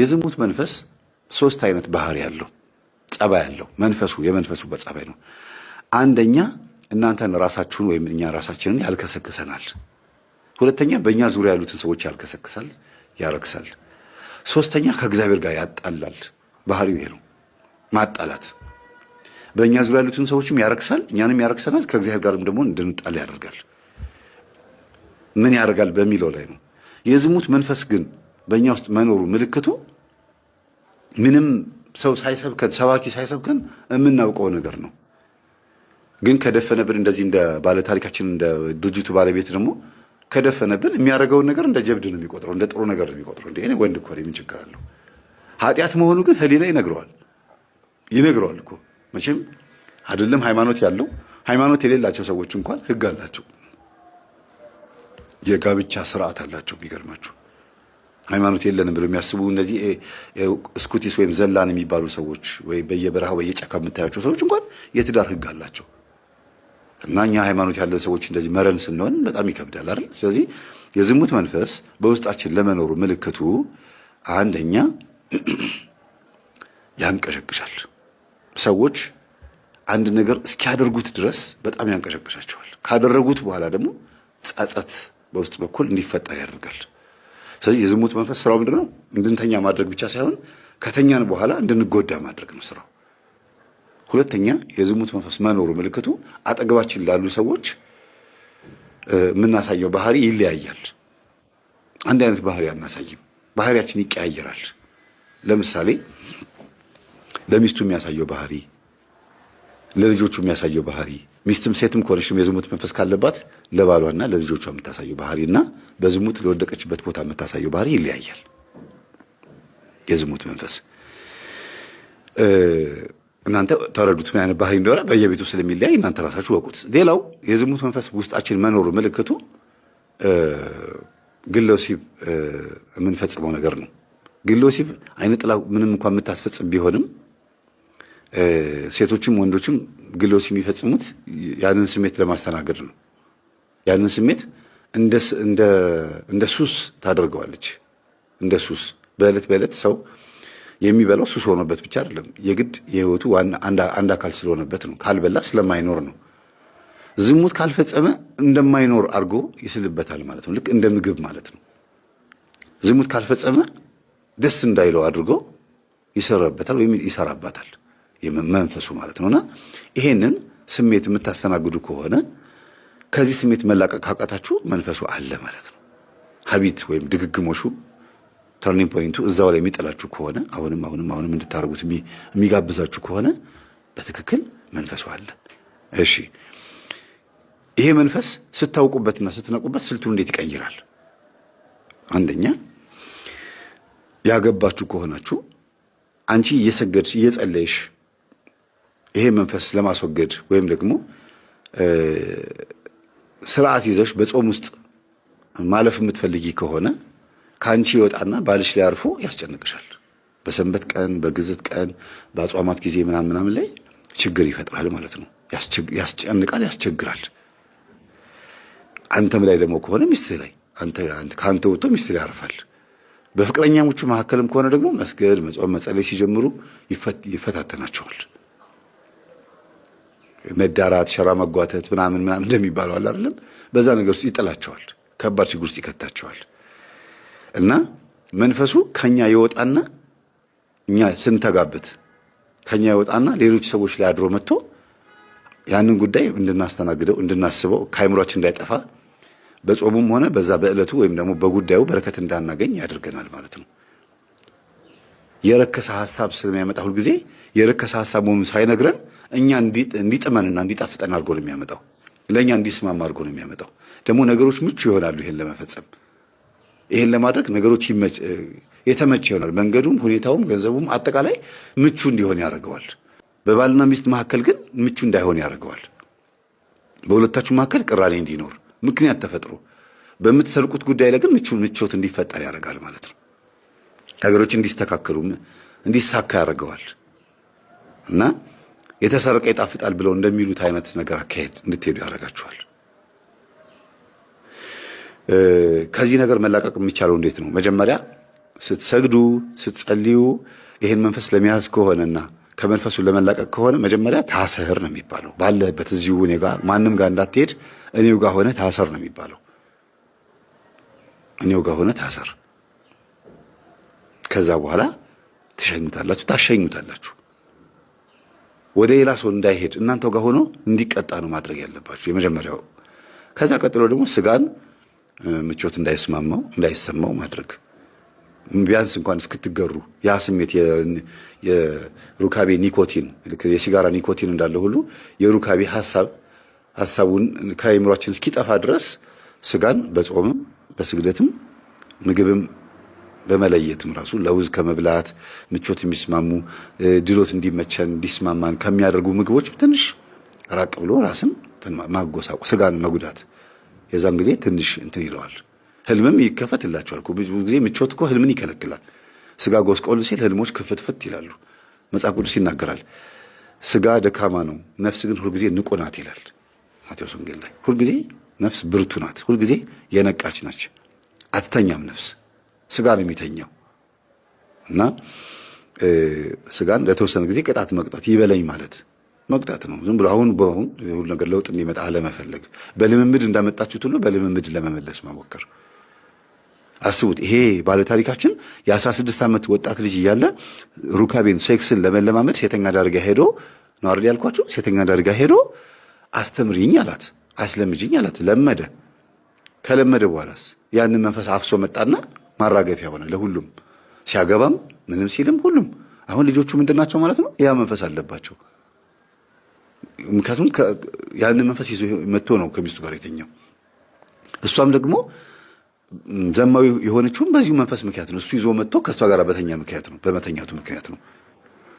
የዝሙት መንፈስ ሶስት አይነት ባህሪ ያለው ጸባይ ያለው የመንፈሱ በጸባይ ነው። አንደኛ እናንተን ራሳችሁን ወይም እኛ ራሳችንን ያልከሰክሰናል። ሁለተኛ በእኛ ዙሪያ ያሉትን ሰዎች ያልከሰክሳል፣ ያረክሳል። ሶስተኛ ከእግዚአብሔር ጋር ያጣላል። ባህሪው ይሄ ነው፣ ማጣላት። በእኛ ዙሪያ ያሉትን ሰዎችም ያረክሳል፣ እኛንም ያረክሰናል፣ ከእግዚአብሔር ጋርም ደግሞ እንድንጣላ ያደርጋል። ምን ያደርጋል በሚለው ላይ ነው። የዝሙት መንፈስ ግን በእኛ ውስጥ መኖሩ ምልክቱ ምንም ሰው ሳይሰብከን ሰባኪ ሳይሰብከን የምናውቀው ነገር ነው። ግን ከደፈነብን እንደዚህ እንደ ባለታሪካችን እንደ ድርጅቱ ባለቤት ደግሞ ከደፈነብን የሚያደርገውን ነገር እንደ ጀብድ ነው የሚቆጥረው፣ እንደ ጥሩ ነገር ነው የሚቆጥረው። እንዴ እኔ ወንድ እኮ ነኝ ምን ችግር አለው? ኃጢአት መሆኑ ግን ህሊና ይነግረዋል እኮ መቼም አይደለም። ሃይማኖት የሌላቸው ሰዎች እንኳን ህግ አላቸው፣ የጋብቻ ስርዓት አላቸው። የሚገርማችሁ ሃይማኖት የለንም ብለው የሚያስቡ እነዚህ ስኩቲስ ወይም ዘላን የሚባሉ ሰዎች ወይ በየበረሃው በየጫካ የምታያቸው ሰዎች እንኳን የትዳር ህግ አላቸው። እና እኛ ሃይማኖት ያለን ሰዎች እንደዚህ መረን ስንሆን በጣም ይከብዳል አይደል? ስለዚህ የዝሙት መንፈስ በውስጣችን ለመኖሩ ምልክቱ አንደኛ ያንቀሸቅሻል። ሰዎች አንድ ነገር እስኪያደርጉት ድረስ በጣም ያንቀሸቅሻቸዋል። ካደረጉት በኋላ ደግሞ ጸጸት በውስጥ በኩል እንዲፈጠር ያደርጋል። ስለዚህ የዝሙት መንፈስ ስራው ምንድን ነው? እንድንተኛ ማድረግ ብቻ ሳይሆን ከተኛን በኋላ እንድንጎዳ ማድረግ ነው ስራው። ሁለተኛ የዝሙት መንፈስ መኖሩ ምልክቱ አጠገባችን ላሉ ሰዎች የምናሳየው ባህሪ ይለያያል። አንድ አይነት ባህሪ አናሳይም። ባህሪያችን ይቀያየራል። ለምሳሌ ለሚስቱ የሚያሳየው ባህሪ፣ ለልጆቹ የሚያሳየው ባህሪ፣ ሚስትም ሴትም ከሆነችም የዝሙት መንፈስ ካለባት ለባሏና ለልጆቿ የምታሳየው ባህሪና በዝሙት ለወደቀችበት ቦታ የምታሳየው ባህሪ ይለያያል። የዝሙት መንፈስ እናንተ ተረዱት ምን አይነት ባህሪ እንደሆነ በየቤቱ ስለሚለያይ እናንተ ራሳችሁ ወቁት። ሌላው የዝሙት መንፈስ ውስጣችን መኖሩ ምልክቱ ግለ ወሲብ የምንፈጽመው ነገር ነው። ግለ ወሲብ አይነ ጥላ ምንም እንኳን የምታስፈጽም ቢሆንም ሴቶችም ወንዶችም ግለ ወሲብ የሚፈጽሙት ያንን ስሜት ለማስተናገድ ነው። ያንን ስሜት እንደ ሱስ ታደርገዋለች። እንደ ሱስ በዕለት ሰው የሚበላው ሱስ ሆኖበት ብቻ አይደለም፣ የግድ የህይወቱ አንድ አካል ስለሆነበት ነው። ካልበላ ስለማይኖር ነው። ዝሙት ካልፈጸመ እንደማይኖር አድርጎ ይስልበታል ማለት ነው። ልክ እንደ ምግብ ማለት ነው። ዝሙት ካልፈጸመ ደስ እንዳይለው አድርጎ ይሰራበታል ወይም ይሰራባታል መንፈሱ ማለት ነውና ይሄንን ስሜት የምታስተናግዱ ከሆነ ከዚህ ስሜት መላቀቅ ካቃታችሁ መንፈሱ አለ ማለት ነው። ሀቢት ወይም ድግግሞሹ ተርኒንግ ፖይንቱ እዛው ላይ የሚጥላችሁ ከሆነ አሁንም እንድታረጉት የሚጋብዛችሁ ከሆነ በትክክል መንፈሱ አለ። እሺ ይሄ መንፈስ ስታውቁበትና ስትነቁበት ስልቱን እንዴት ይቀይራል? አንደኛ ያገባችሁ ከሆናችሁ አንቺ እየሰገድሽ እየጸለይሽ ይሄ መንፈስ ለማስወገድ ወይም ደግሞ ስርዓት ይዘሽ በጾም ውስጥ ማለፍ የምትፈልጊ ከሆነ ከአንቺ ይወጣና ባልሽ ላይ አርፎ ያስጨንቅሻል። በሰንበት ቀን፣ በግዝት ቀን፣ በአጽዋማት ጊዜ ምናምን ላይ ችግር ይፈጥራል ማለት ነው። ያስጨንቃል፣ ያስቸግራል። አንተም ላይ ደግሞ ከሆነ ሚስትህ ላይ ከአንተ ወጥቶ ሚስትህ ላይ ያርፋል። በፍቅረኛሞቹ መካከልም ከሆነ ደግሞ መስገድ፣ መጾም፣ መጸለይ ሲጀምሩ ይፈታተናቸዋል። መዳራት፣ ሸራ መጓተት ምናምን እንደሚባለው አለ አይደለም? በዛ ነገር ውስጥ ይጥላቸዋል። ከባድ ችግር ውስጥ ይከታቸዋል። እና መንፈሱ ከኛ ይወጣና እኛ ስንተጋበት ከኛ ይወጣና ሌሎች ሰዎች ላይ አድሮ መጥቶ ያንን ጉዳይ እንድናስተናግደው እንድናስበው ከአይምሯችን እንዳይጠፋ በጾሙም ሆነ በዛ በዕለቱ ወይም ደግሞ በጉዳዩ በረከት እንዳናገኝ ያደርገናል ማለት ነው። የረከሰ ሐሳብ ስለሚያመጣ ሁልጊዜ የረከሰ ሐሳብ መሆኑን ሳይነግረን እኛ እንዲጥመንና እንዲጣፍጠን አድርጎ ነው የሚያመጣው። ለእኛ እንዲስማማ አድርጎ ነው የሚያመጣው። ደግሞ ነገሮች ምቹ ይሆናሉ። ይሄን ለመፈጸም ይሄን ለማድረግ ነገሮች የተመቸ ይሆናል። መንገዱም፣ ሁኔታውም፣ ገንዘቡም አጠቃላይ ምቹ እንዲሆን ያደርገዋል። በባልና ሚስት መካከል ግን ምቹ እንዳይሆን ያደርገዋል። በሁለታችሁ መካከል ቅራኔ እንዲኖር ምክንያት ተፈጥሮ በምትሰርቁት ጉዳይ ላይ ግን ምቾት እንዲፈጠር ያደርጋል ማለት ነው። ነገሮች እንዲስተካከሉ እንዲሳካ ያደርገዋል። እና የተሰረቀ ይጣፍጣል ብለው እንደሚሉት አይነት ነገር አካሄድ እንድትሄዱ ያደርጋችኋል። ከዚህ ነገር መላቀቅ የሚቻለው እንዴት ነው? መጀመሪያ ስትሰግዱ ስትጸልዩ ይህን መንፈስ ለመያዝ ከሆነና ከመንፈሱ ለመላቀቅ ከሆነ መጀመሪያ ታሰር ነው የሚባለው። ባለበት እዚሁ እኔ ጋር ማንም ጋር እንዳትሄድ እኔው ጋር ሆነ ታሰር ነው የሚባለው። እኔው ጋር ሆነ ታሰር። ከዛ በኋላ ታሸኙታላችሁ። ወደ ሌላ ሰው እንዳይሄድ እናንተው ጋር ሆኖ እንዲቀጣ ነው ማድረግ ያለባችሁ የመጀመሪያው። ከዛ ቀጥሎ ደግሞ ስጋን ምቾት እንዳይሰማው ማድረግ ቢያንስ እንኳን እስክትገሩ ያ ስሜት የሩካቤ ኒኮቲን የሲጋራ ኒኮቲን እንዳለ ሁሉ የሩካቤ ሐሳቡን ከአእምሯችን እስኪጠፋ ድረስ ስጋን በጾምም በስግደትም ምግብም በመለየትም ራሱ ለውዝ ከመብላት ምቾት የሚስማሙ ድሎት እንዲመቸን እንዲስማማን ከሚያደርጉ ምግቦች ትንሽ ራቅ ብሎ ራስን ማጎሳቆ ስጋን መጉዳት የዛን ጊዜ ትንሽ እንትን ይለዋል። ህልምም ይከፈትላችኋል እኮ ብዙ ጊዜ ምቾት እኮ ህልምን ይከለክላል። ስጋ ጎስቆል ሲል ህልሞች ክፍትፍት ይላሉ። መጽሐፍ ቅዱስ ይናገራል። ስጋ ደካማ ነው፣ ነፍስ ግን ሁልጊዜ ንቁ ናት ይላል ማቴዎስ ወንጌል ላይ። ሁልጊዜ ነፍስ ብርቱ ናት፣ ሁልጊዜ የነቃች ናች። አትተኛም ነፍስ። ስጋ ነው የሚተኛው እና ስጋን ለተወሰነ ጊዜ ቅጣት መቅጣት ይበለኝ ማለት መቅጣት ነው። ዝም ብሎ አሁን ሁሉ ነገር ለውጥ እንዲመጣ አለመፈለግ፣ በልምምድ እንዳመጣችሁት ሁሉ በልምምድ ለመመለስ መሞከር። አስቡት፣ ይሄ ባለ ታሪካችን የ16 ዓመት ወጣት ልጅ እያለ ሩካቤን ሴክስን ለመለማመድ ሴተኛ ዳርጋ ሄዶ ነው አይደል ያልኳችሁ? ሴተኛ ዳርጋ ሄዶ አስተምሪኝ አላት፣ አስለምጂኝ አላት። ለመደ። ከለመደ በኋላስ ያንን መንፈስ አፍሶ መጣና ማራገፊያ ሆነ ለሁሉም። ሲያገባም ምንም ሲልም ሁሉም አሁን ልጆቹ ምንድናቸው ማለት ነው? ያ መንፈስ አለባቸው። ምክንያቱም ያንን መንፈስ ይዞ መጥቶ ነው ከሚስቱ ጋር የተኛው። እሷም ደግሞ ዘማዊ የሆነችውም በዚሁ መንፈስ ምክንያት ነው። እሱ ይዞ መጥቶ ከእሷ ጋር በመተኛቱ ምክንያት ነው።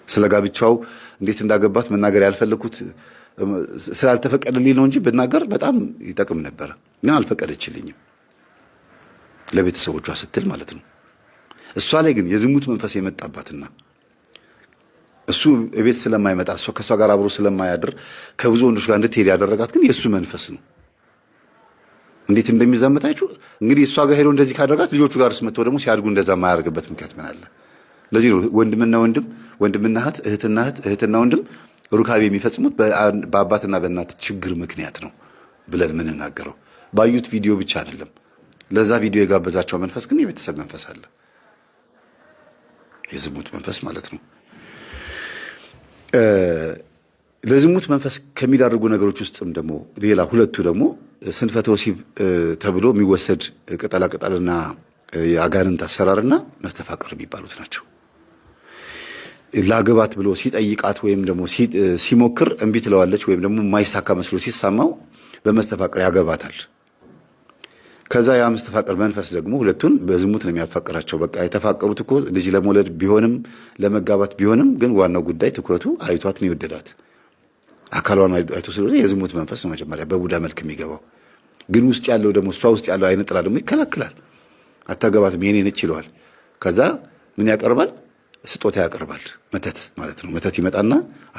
ስለ ጋብቻው እንዴት እንዳገባት መናገር ያልፈለኩት ስላልተፈቀደልኝ ነው እንጂ ብናገር በጣም ይጠቅም ነበረ። ግን አልፈቀደችልኝም፣ ለቤተሰቦቿ ስትል ማለት ነው። እሷ ላይ ግን የዝሙት መንፈስ የመጣባትና እሱ ቤት ስለማይመጣ እሷ ከእሷ ጋር አብሮ ስለማያድር ከብዙ ወንዶች ጋር እንድትሄድ ያደረጋት ግን የእሱ መንፈስ ነው። እንዴት እንደሚዛመታችሁ እንግዲህ እሷ ጋር ሄዶ እንደዚህ ካደረጋት ልጆቹ ጋር ስመጥቶ ደግሞ ሲያድጉ እንደዛ የማያደርግበት ምክንያት ምን አለ? ለዚህ ነው ወንድምና እህት፣ እህትና ወንድም ሩካቤ የሚፈጽሙት በአባትና በእናት ችግር ምክንያት ነው ብለን የምንናገረው። ባዩት ቪዲዮ ብቻ አይደለም። ለዛ ቪዲዮ የጋበዛቸው መንፈስ ግን የቤተሰብ መንፈስ አለ፣ የዝሙት መንፈስ ማለት ነው። ለዝሙት መንፈስ ከሚዳርጉ ነገሮች ውስጥም ደግሞ ሌላ ሁለቱ ደግሞ ስንፈተ ወሲብ ተብሎ የሚወሰድ ቅጠላቅጠልና የአጋንንት አሰራርና መስተፋቅር የሚባሉት ናቸው። ላገባት ብሎ ሲጠይቃት ወይም ደግሞ ሲሞክር እምቢ ትለዋለች፣ ወይም ደግሞ የማይሳካ መስሎ ሲሳማው በመስተፋቅር ያገባታል። ከዛ ያ መስተፋቅር መንፈስ ደግሞ ሁለቱን በዝሙት ነው የሚያፋቅራቸው። በቃ የተፋቀሩት እኮ ልጅ ለመውለድ ቢሆንም ለመጋባት ቢሆንም ግን ዋናው ጉዳይ ትኩረቱ አይቷት ነው የወደዳት። አካሏን አይቶ ስለሆነ የዝሙት መንፈስ ነው መጀመሪያ በቡዳ መልክ የሚገባው። ግን ውስጥ ያለው ደግሞ እሷ ውስጥ ያለው አይነ ጥላ ደግሞ ይከላከላል። አታገባትም የኔ ነች ይለዋል። ከዛ ምን ያቀርባል? ስጦታ ያቀርባል። መተት ማለት ነው። መተት ይመጣና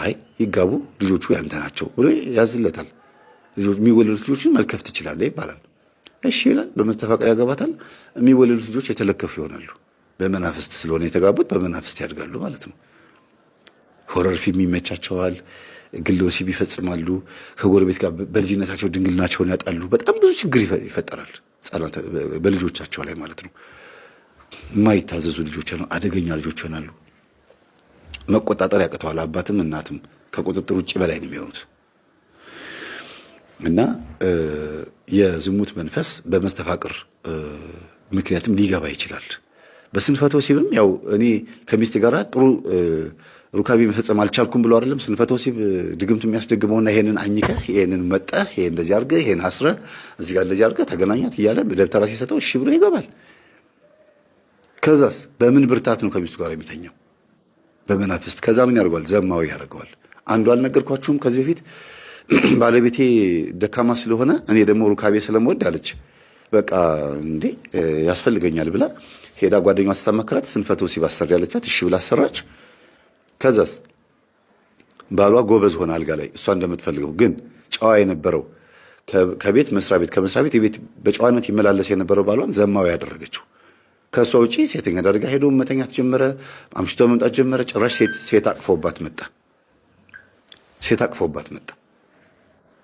አይ ይጋቡ ልጆቹ ያንተ ናቸው ብሎ ያዝለታል። የሚወለዱት ልጆችን መልከፍ ትችላለህ ይባላል። እሺ ይላል። በመስተፋቅር ያገባታል። የሚወለዱት ልጆች የተለከፉ ይሆናሉ። በመናፍስት ስለሆነ የተጋቡት በመናፍስት ያድጋሉ ማለት ነው። ሆረር ፊልም ይመቻቸዋል። ግለ ወሲብ ይፈጽማሉ። ከጎረቤት ጋር በልጅነታቸው ድንግልናቸውን ያጣሉ። በጣም ብዙ ችግር ይፈጠራል በልጆቻቸው ላይ ማለት ነው። የማይታዘዙ ልጆች ነው፣ አደገኛ ልጆች ይሆናሉ። መቆጣጠር ያቅተዋል። አባትም እናትም ከቁጥጥር ውጭ በላይ ነው የሚሆኑት። እና የዝሙት መንፈስ በመስተፋቅር ምክንያትም ሊገባ ይችላል። በስንፈተ ወሲብም ያው እኔ ከሚስት ጋር ጥሩ ሩካቤ መፈጸም አልቻልኩም ብሎ አይደለም ስንፈተ ወሲብ ድግምት የሚያስደግመውና ይሄንን አኝከህ ይሄንን መጠህ ይሄን እንደዚህ አድርገህ ይሄን አስረህ እዚህ ጋር እንደዚህ አድርገህ ተገናኛት እያለ ደብተራ ሲሰጠው እሺ ብሎ ይገባል። ከዛስ በምን ብርታት ነው ከሚስቱ ጋር የሚተኛው? በመናፍስት። ከዛ ምን ያደርገዋል? ዘማዊ ያደርገዋል። አንዱ አልነገርኳችሁም ከዚህ በፊት ባለቤቴ ደካማ ስለሆነ እኔ ደግሞ ሩካቤ ስለምወድ አለች። በቃ እንዴ ያስፈልገኛል ብላ ሄዳ ጓደኛዋ ስታመክራት ስንፈተ ወሲብ አሰሪ ያለቻት እሺ ብላ አሰራች። ከዛስ ባሏ ጎበዝ ሆነ አልጋ ላይ እሷ እንደምትፈልገው። ግን ጨዋ የነበረው ከቤት መስሪያ ቤት ከመስሪያ ቤት የቤት በጨዋነት ይመላለስ የነበረው ባሏን ዘማዊ ያደረገችው። ከሷ ውጪ ሴተኛ አዳሪ ሄዶ መተኛት ጀመረ። አምሽቶ መምጣት ጀመረ። ጭራሽ ሴት አቅፎባት መጣ።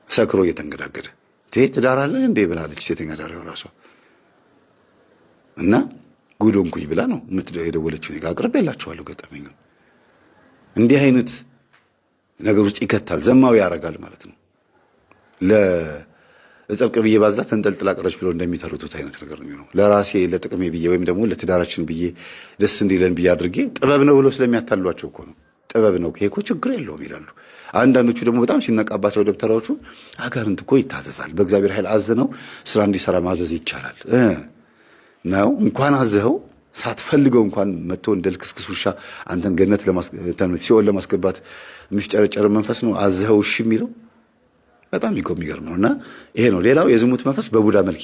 ሰክሮ እየተንገዳገደ ትዳር አለ እንዴ ብላለች ሴተኛ አዳሪው ራሷ። እና ጉዶንኩኝ ብላ ነው የደወለችው። እኔ ጋር አቅርቤላችኋለሁ ገጠመኝ። እንዲህ አይነት ነገር ውስጥ ይከታል፣ ዘማዊ ያደርጋል ማለት ነው። ለጸብቅ ብዬ ባዝላ ተንጠልጥላ ቀረች ብሎ እንደሚተርቱት አይነት ነገር ነው የሚሆነው። ለራሴ ለጥቅሜ ብዬ ወይም ደግሞ ለትዳራችን ብዬ ደስ እንዲለን ብዬ አድርጌ ጥበብ ነው ብሎ ስለሚያታሏቸው እኮ ነው። ጥበብ ነው ይሄ እኮ ችግር የለውም ይላሉ። አንዳንዶቹ ደግሞ በጣም ሲነቃባቸው ደብተራዎቹ አጋንንት እኮ ይታዘዛል፣ በእግዚአብሔር ኃይል አዝነው ስራ እንዲሰራ ማዘዝ ይቻላል ነው። እንኳን አዘኸው ሳትፈልገው እንኳን መጥቶ እንደ ልክስክስ ውሻ አንተን ገነት ሲኦል ለማስገባት የሚፍጨረጨር መንፈስ ነው አዘኸው እሺ የሚለው። በጣም የሚገርም ነው። እና ይሄ ነው። ሌላው የዝሙት መንፈስ በቡዳ መልክ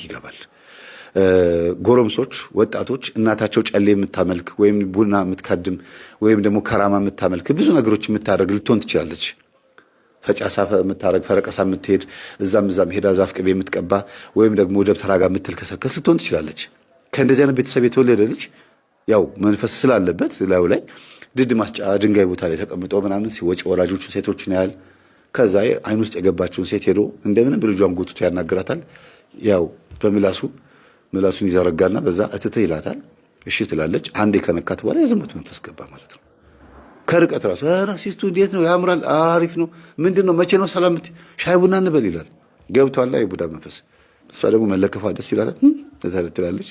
ይገባል። ጎረምሶች፣ ወጣቶች እናታቸው ጨሌ የምታመልክ ወይም ቡና የምትካድም ወይም ደግሞ ከራማ የምታመልክ ብዙ ነገሮች የምታደርግ ልትሆን ትችላለች። ፈጫሳ የምታደርግ ፈረቀሳ የምትሄድ እዛም ሄዳ ዛፍ ቅቤ የምትቀባ ወይም ደግሞ ደብተራ ጋር የምትልከሰከስ ልትሆን ትችላለች። ከእንደዚህ አይነት ቤተሰብ የተወለደ ልጅ ያው መንፈስ ስላለበት ላዩ ላይ ድድ ማስጫ ድንጋይ ቦታ ላይ ተቀምጦ ምናምን ሲወጪ ወላጆቹ ሴቶችን ያህል ከዛ አይን ውስጥ የገባችውን ሴት ሄዶ እንደምንም ብልጇን ጎትቶ ያናግራታል። ያው ምላሱን ይዘረጋና በዛ እትትህ ይላታል። እሺ ትላለች። አንዴ ከነካት በኋላ የዝሙት መንፈስ ገባ ማለት ነው። ከርቀት ራሱ ራሲስቱ እንዴት ነው ያምራል፣ አሪፍ ነው፣ ምንድነው፣ መቼ ነው ሰላም ሻይ ቡና እንበል ይላል። ገብቷላ የቡዳ መንፈስ። እሷ ደግሞ መለከፏ ደስ ይላታል ትላለች።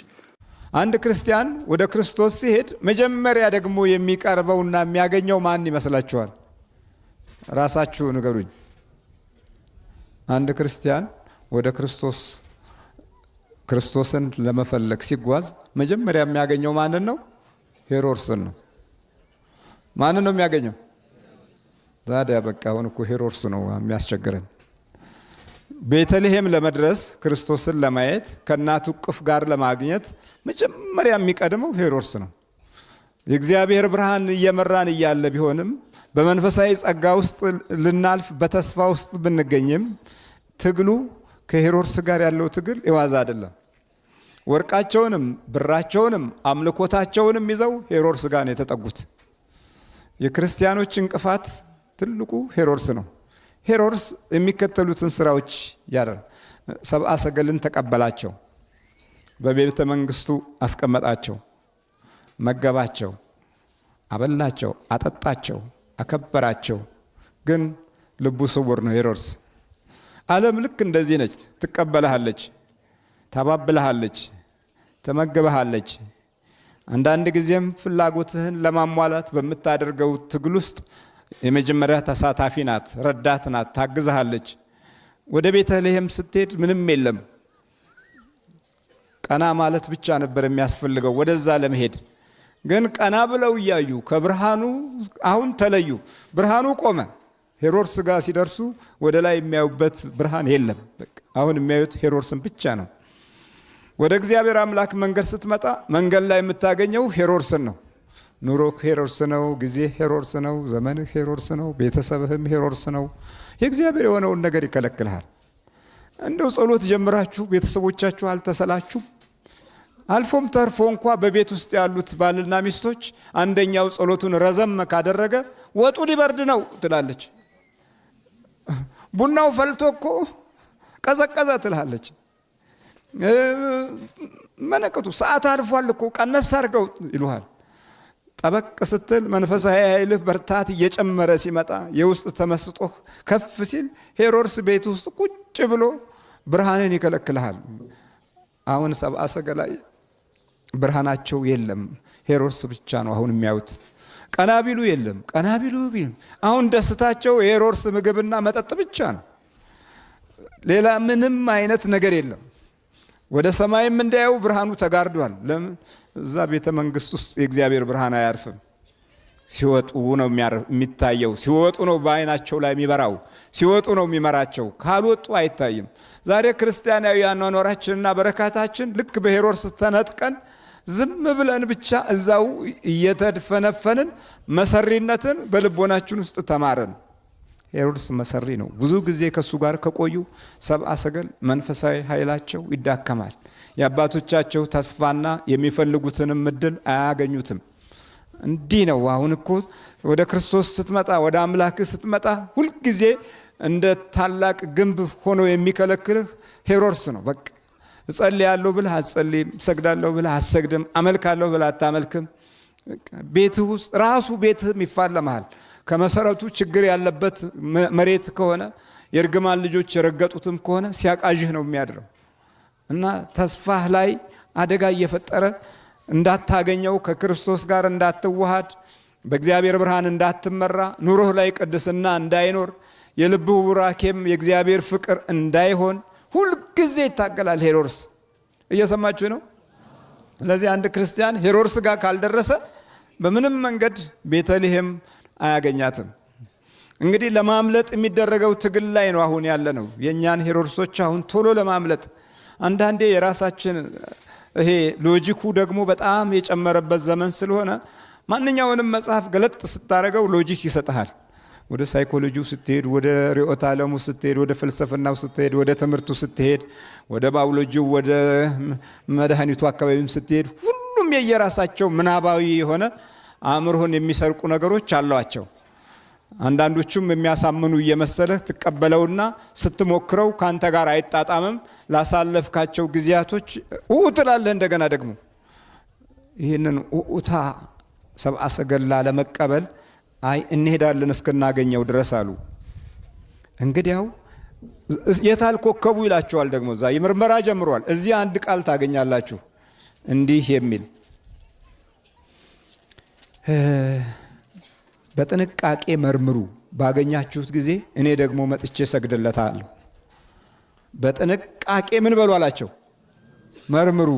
አንድ ክርስቲያን ወደ ክርስቶስ ሲሄድ መጀመሪያ ደግሞ የሚቀርበውና የሚያገኘው ማን ይመስላችኋል? ራሳችሁ ንገሩኝ። አንድ ክርስቲያን ወደ ክርስቶስን ለመፈለግ ሲጓዝ መጀመሪያ የሚያገኘው ማንን ነው? ሄሮድስን ነው። ማንን ነው የሚያገኘው? ታዲያ በቃ አሁን እኮ ሄሮድስ ነው የሚያስቸግረን። ቤተልሔም ለመድረስ ክርስቶስን ለማየት ከእናቱ እቅፍ ጋር ለማግኘት መጀመሪያ የሚቀድመው ሄሮድስ ነው። የእግዚአብሔር ብርሃን እየመራን እያለ ቢሆንም በመንፈሳዊ ጸጋ ውስጥ ልናልፍ በተስፋ ውስጥ ብንገኝም ትግሉ ከሄሮድስ ጋር ያለው ትግል የዋዛ አይደለም። ወርቃቸውንም ብራቸውንም አምልኮታቸውንም ይዘው ሄሮድስ ጋር ነው የተጠጉት። የክርስቲያኖች እንቅፋት ትልቁ ሄሮድስ ነው። ሄሮድስ የሚከተሉትን ስራዎች ያደርጋል። ሰብአ ሰገልን ተቀበላቸው፣ በቤተ መንግስቱ አስቀመጣቸው፣ መገባቸው፣ አበላቸው፣ አጠጣቸው፣ አከበራቸው። ግን ልቡ ስውር ነው ሄሮድስ። ዓለም ልክ እንደዚህ ነች። ትቀበልሃለች፣ ታባብልሃለች፣ ትመግብሃለች። አንዳንድ ጊዜም ፍላጎትህን ለማሟላት በምታደርገው ትግል ውስጥ የመጀመሪያ ተሳታፊ ናት፣ ረዳት ናት፣ ታግዝሃለች። ወደ ቤተልሔም ስትሄድ ምንም የለም። ቀና ማለት ብቻ ነበር የሚያስፈልገው ወደዛ ለመሄድ። ግን ቀና ብለው እያዩ ከብርሃኑ አሁን ተለዩ። ብርሃኑ ቆመ። ሄሮድስ ጋር ሲደርሱ ወደ ላይ የሚያዩበት ብርሃን የለም። አሁን የሚያዩት ሄሮድስን ብቻ ነው። ወደ እግዚአብሔር አምላክ መንገድ ስትመጣ መንገድ ላይ የምታገኘው ሄሮድስን ነው። ኑሮህ ሄሮድስ ነው፣ ጊዜ ሄሮድስ ነው፣ ዘመንህ ሄሮድስ ነው፣ ቤተሰብህም ሄሮድስ ነው። የእግዚአብሔር የሆነውን ነገር ይከለክልሃል። እንደው ጸሎት ጀምራችሁ ቤተሰቦቻችሁ አልተሰላችሁም? አልፎም ተርፎ እንኳ በቤት ውስጥ ያሉት ባልና ሚስቶች አንደኛው ጸሎቱን ረዘም ካደረገ ወጡ ሊበርድ ነው ትላለች። ቡናው ፈልቶ እኮ ቀዘቀዘ ትላለች። መነከቱ ሰዓት አልፏል እኮ ቀነስ አድርገው ይሉሃል። ጠበቅ ስትል መንፈሳዊ ኃይልህ በርታት እየጨመረ ሲመጣ የውስጥ ተመስጦህ ከፍ ሲል ሄሮድስ ቤት ውስጥ ቁጭ ብሎ ብርሃንን ይከለክልሃል። አሁን ሰብአ ሰገላይ ብርሃናቸው የለም። ሄሮድስ ብቻ ነው አሁን የሚያዩት። ቀና ቢሉ የለም። ቀና ቢሉ አሁን ደስታቸው የሄሮድስ ምግብና መጠጥ ብቻ ነው። ሌላ ምንም አይነት ነገር የለም። ወደ ሰማይም እንዳያዩ ብርሃኑ ተጋርዷል። ለምን? እዛ ቤተ መንግስት ውስጥ የእግዚአብሔር ብርሃን አያርፍም። ሲወጡ ነው የሚታየው። ሲወጡ ነው በአይናቸው ላይ የሚበራው። ሲወጡ ነው የሚመራቸው። ካልወጡ አይታይም። ዛሬ ክርስቲያናዊ አኗኗራችንና በረካታችን ልክ በሄሮድስ ተነጥቀን ዝም ብለን ብቻ እዛው እየተድፈነፈንን መሰሪነትን በልቦናችን ውስጥ ተማረን። ሄሮድስ መሰሪ ነው። ብዙ ጊዜ ከሱ ጋር ከቆዩ ሰብአ ሰገል መንፈሳዊ ኃይላቸው ይዳከማል። የአባቶቻቸው ተስፋና የሚፈልጉትንም እድል አያገኙትም። እንዲህ ነው። አሁን እኮ ወደ ክርስቶስ ስትመጣ፣ ወደ አምላክ ስትመጣ ሁልጊዜ እንደ ታላቅ ግንብ ሆኖ የሚከለክልህ ሄሮድስ ነው። በቃ እጸልያለሁ ብለህ አትጸልይም፣ እሰግዳለሁ ብለህ አትሰግድም፣ አመልካለሁ ብለህ አታመልክም። ቤትህ ውስጥ ራሱ ቤትህም ይፋለምሃል። ከመሰረቱ ችግር ያለበት መሬት ከሆነ የእርግማን ልጆች የረገጡትም ከሆነ ሲያቃዥህ ነው የሚያድረው እና ተስፋህ ላይ አደጋ እየፈጠረ እንዳታገኘው፣ ከክርስቶስ ጋር እንዳትዋሃድ፣ በእግዚአብሔር ብርሃን እንዳትመራ፣ ኑሮህ ላይ ቅድስና እንዳይኖር፣ የልብህ ቡራኬም የእግዚአብሔር ፍቅር እንዳይሆን ሁልጊዜ ይታገላል ሄሮድስ። እየሰማችሁ ነው? ስለዚህ አንድ ክርስቲያን ሄሮድስ ጋር ካልደረሰ በምንም መንገድ ቤተልሔም አያገኛትም። እንግዲህ ለማምለጥ የሚደረገው ትግል ላይ ነው አሁን ያለ ነው። የእኛን ሄሮድሶች አሁን ቶሎ ለማምለጥ አንዳንዴ የራሳችን ይሄ ሎጂኩ ደግሞ በጣም የጨመረበት ዘመን ስለሆነ ማንኛውንም መጽሐፍ ገለጥ ስታደርገው ሎጂክ ይሰጥሃል። ወደ ሳይኮሎጂው ስትሄድ፣ ወደ ርዕዮተ ዓለሙ ስትሄድ፣ ወደ ፍልስፍናው ስትሄድ፣ ወደ ትምህርቱ ስትሄድ፣ ወደ ባዮሎጂው፣ ወደ መድኃኒቱ አካባቢም ስትሄድ ሁሉም የየራሳቸው ምናባዊ የሆነ አእምሮህን የሚሰርቁ ነገሮች አሏቸው። አንዳንዶቹም የሚያሳምኑ እየመሰለህ ትቀበለውና ስትሞክረው ካንተ ጋር አይጣጣምም። ላሳለፍካቸው ጊዜያቶች ትላለህ። እንደገና ደግሞ ይህንን ኡታ ሰብአ ሰገላ ለመቀበል አይ እንሄዳለን እስክናገኘው ድረስ አሉ። እንግዲያው የታል ኮከቡ ይላቸዋል። ደግሞ እዛ የምርመራ ጀምሯል። እዚህ አንድ ቃል ታገኛላችሁ እንዲህ የሚል በጥንቃቄ መርምሩ፣ ባገኛችሁት ጊዜ እኔ ደግሞ መጥቼ ሰግድለታለሁ። በጥንቃቄ ምን በሉ አላቸው? መርምሩ።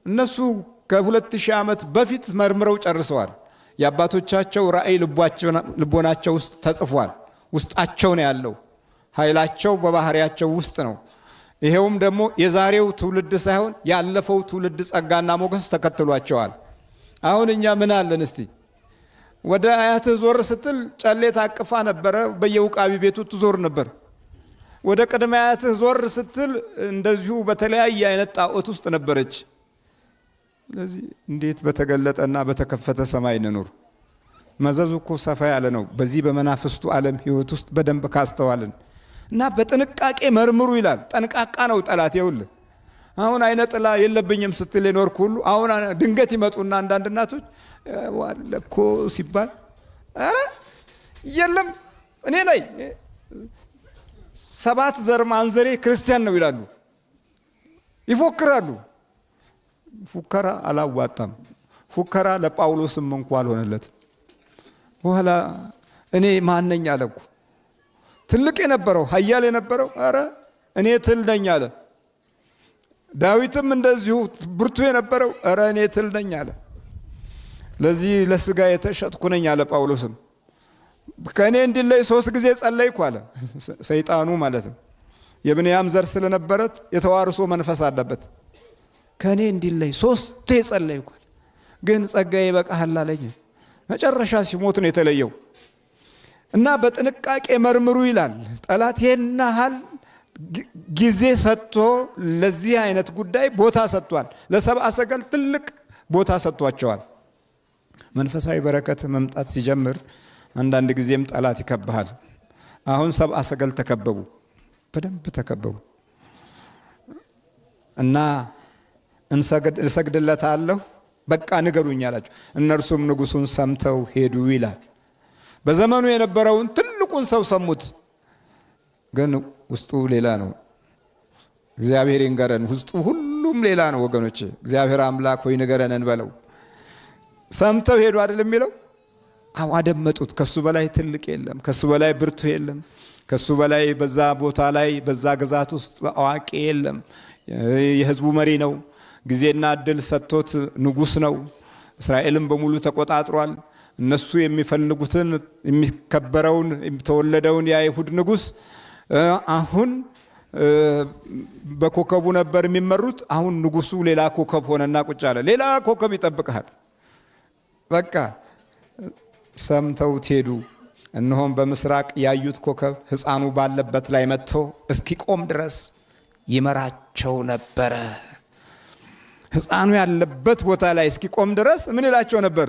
እነሱ ከ2000 ዓመት በፊት መርምረው ጨርሰዋል። የአባቶቻቸው ራእይ ልቦናቸው ውስጥ ተጽፏል። ውስጣቸው ነው ያለው። ኃይላቸው በባህሪያቸው ውስጥ ነው። ይሄውም ደግሞ የዛሬው ትውልድ ሳይሆን ያለፈው ትውልድ ጸጋና ሞገስ ተከትሏቸዋል። አሁን እኛ ምን አለን እስቲ? ወደ አያትህ ዞር ስትል ጨሌ ታቅፋ ነበረ፣ በየውቃቢ ቤቱ ትዞር ነበር። ወደ ቅድመ አያትህ ዞር ስትል እንደዚሁ በተለያየ አይነት ጣዖት ውስጥ ነበረች። ስለዚህ እንዴት በተገለጠና በተከፈተ ሰማይ እንኑር? መዘዙ እኮ ሰፋ ያለ ነው። በዚህ በመናፍስቱ ዓለም ህይወት ውስጥ በደንብ ካስተዋልን እና በጥንቃቄ መርምሩ ይላል። ጠንቃቃ ነው ጠላት። ይኸውልህ አሁን አይነ ጥላ የለብኝም ስትል የኖርክ ሁሉ አሁን ድንገት ይመጡና አንዳንድ እናቶች ዋለኮ ሲባል ኧረ የለም እኔ ላይ 7 ዘር ማንዘሬ ክርስቲያን ነው ይላሉ፣ ይፎክራሉ። ፉከራ አላዋጣም። ፉከራ ለጳውሎስም እንኳ አልሆነለትም። በኋላ እኔ ማነኝ አለኩ። ትልቅ የነበረው ኃያል የነበረው ኧረ እኔ ትል ነኝ አለ። ዳዊትም እንደዚሁ ብርቱ የነበረው ኧረ እኔ ትል ነኝ አለ። ለዚህ ለስጋ የተሸጥኩ ነኝ አለ ጳውሎስም። ከእኔ እንዲለይ 3 ጊዜ ጸለይኩ አለ። ሰይጣኑ ማለት ነው። የብንያም ዘር ስለነበረት የተዋርሶ መንፈስ አለበት። ከእኔ እንዲለይ 3 ጸለይኩ፣ ግን ጸጋዬ ይበቃሃል አለኝ። መጨረሻ ሲሞት ነው የተለየው። እና በጥንቃቄ መርምሩ ይላል። ጠላት ይሄን ያህል ጊዜ ሰጥቶ ለዚህ አይነት ጉዳይ ቦታ ሰጥቷል። ለሰብአ ሰገል ትልቅ ቦታ ሰጥቷቸዋል። መንፈሳዊ በረከት መምጣት ሲጀምር አንዳንድ ጊዜም ጠላት ይከብሃል። አሁን ሰብአ ሰገል ተከበቡ፣ በደንብ ተከበቡ እና እንሰግድለታለሁ በቃ ንገሩኝ አላቸው። እነርሱም ንጉሱን ሰምተው ሄዱ ይላል። በዘመኑ የነበረውን ትልቁን ሰው ሰሙት፣ ግን ውስጡ ሌላ ነው። እግዚአብሔር ይንገረን። ውስጡ ሁሉም ሌላ ነው ወገኖች። እግዚአብሔር አምላክ ሆይ ንገረን እንበለው። ሰምተው ሄዱ አይደል የሚለው? አዎ አደመጡት። ከሱ በላይ ትልቅ የለም፣ ከሱ በላይ ብርቱ የለም፣ ከሱ በላይ በዛ ቦታ ላይ በዛ ግዛት ውስጥ አዋቂ የለም። የህዝቡ መሪ ነው። ጊዜና እድል ሰጥቶት ንጉስ ነው። እስራኤልን በሙሉ ተቆጣጥሯል። እነሱ የሚፈልጉትን የሚከበረውን የተወለደውን የአይሁድ ንጉስ አሁን በኮከቡ ነበር የሚመሩት። አሁን ንጉሱ ሌላ ኮከብ ሆነና ቁጭ አለ። ሌላ ኮከብ ይጠብቃል። በቃ ሰምተውት ሄዱ። እነሆም በምስራቅ ያዩት ኮከብ ሕፃኑ ባለበት ላይ መጥቶ እስኪቆም ድረስ ይመራቸው ነበረ። ሕፃኑ ያለበት ቦታ ላይ እስኪቆም ድረስ ምን ይላቸው ነበር?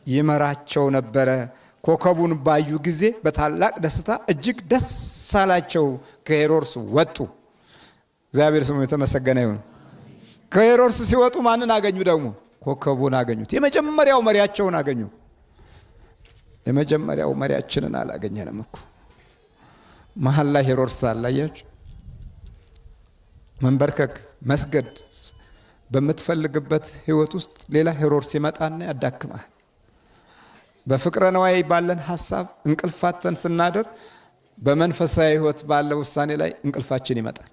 ይመራቸው ነበረ። ኮከቡን ባዩ ጊዜ በታላቅ ደስታ እጅግ ደስ አላቸው። ከሄሮድስ ወጡ። እግዚአብሔር ስሙ የተመሰገነ ይሁን። ከሄሮድስ ሲወጡ ማንን አገኙ? ደግሞ ኮከቡን አገኙት። የመጀመሪያው መሪያቸውን አገኙ። የመጀመሪያው መሪያችንን አላገኘንም እኮ። መሀል ላይ ሄሮድስ አላያችሁ። መንበርከክ መስገድ በምትፈልግበት ህይወት ውስጥ ሌላ ሄሮድስ ይመጣና ያዳክማል። በፍቅረ ነዋይ ባለን ሐሳብ እንቅልፋተን ስናደር በመንፈሳዊ ህይወት ባለ ውሳኔ ላይ እንቅልፋችን ይመጣል።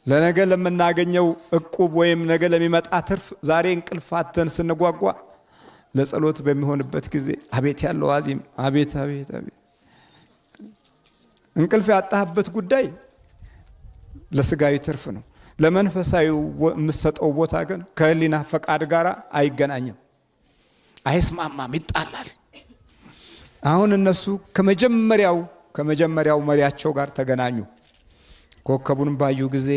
ለነገ ለምናገኘው ዕቁብ ወይም ነገ ለሚመጣ ትርፍ ዛሬ እንቅልፋተን ስንጓጓ ለጸሎት በሚሆንበት ጊዜ አቤት ያለው አዚም አቤት አቤት አቤት። እንቅልፍ ያጣህበት ጉዳይ ለስጋዊ ትርፍ ነው። ለመንፈሳዊ የምትሰጠው ቦታ ግን ከህሊና ፈቃድ ጋር አይገናኝም፣ አይስማማም፣ ይጣላል። አሁን እነሱ ከመጀመሪያው መሪያቸው ጋር ተገናኙ። ኮከቡን ባዩ ጊዜ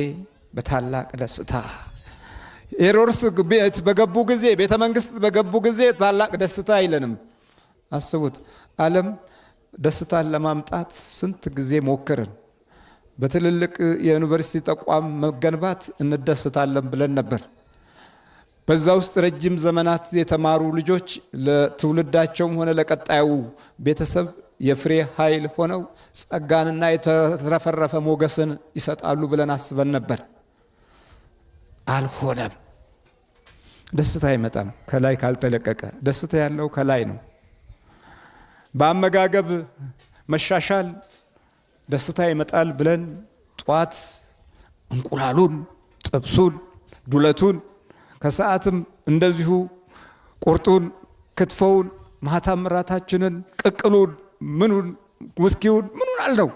በታላቅ ደስታ ሄሮድስ ቤት በገቡ ጊዜ ቤተ መንግስት በገቡ ጊዜ ታላቅ ደስታ አይለንም። አስቡት፣ ዓለም ደስታን ለማምጣት ስንት ጊዜ ሞከርን። በትልልቅ የዩኒቨርሲቲ ተቋም መገንባት እንደስታለን ብለን ነበር። በዛ ውስጥ ረጅም ዘመናት የተማሩ ልጆች ለትውልዳቸውም ሆነ ለቀጣዩ ቤተሰብ የፍሬ ኃይል ሆነው ጸጋንና የተረፈረፈ ሞገስን ይሰጣሉ ብለን አስበን ነበር። አልሆነም። ደስታ አይመጣም ከላይ ካልተለቀቀ። ደስታ ያለው ከላይ ነው። በአመጋገብ መሻሻል ደስታ ይመጣል ብለን ጧት እንቁላሉን፣ ጥብሱን፣ ዱለቱን ከሰዓትም እንደዚሁ ቁርጡን፣ ክትፎውን፣ ማታም ራታችንን፣ ቅቅሉን፣ ምኑን፣ ውስኪውን ምኑን አልነው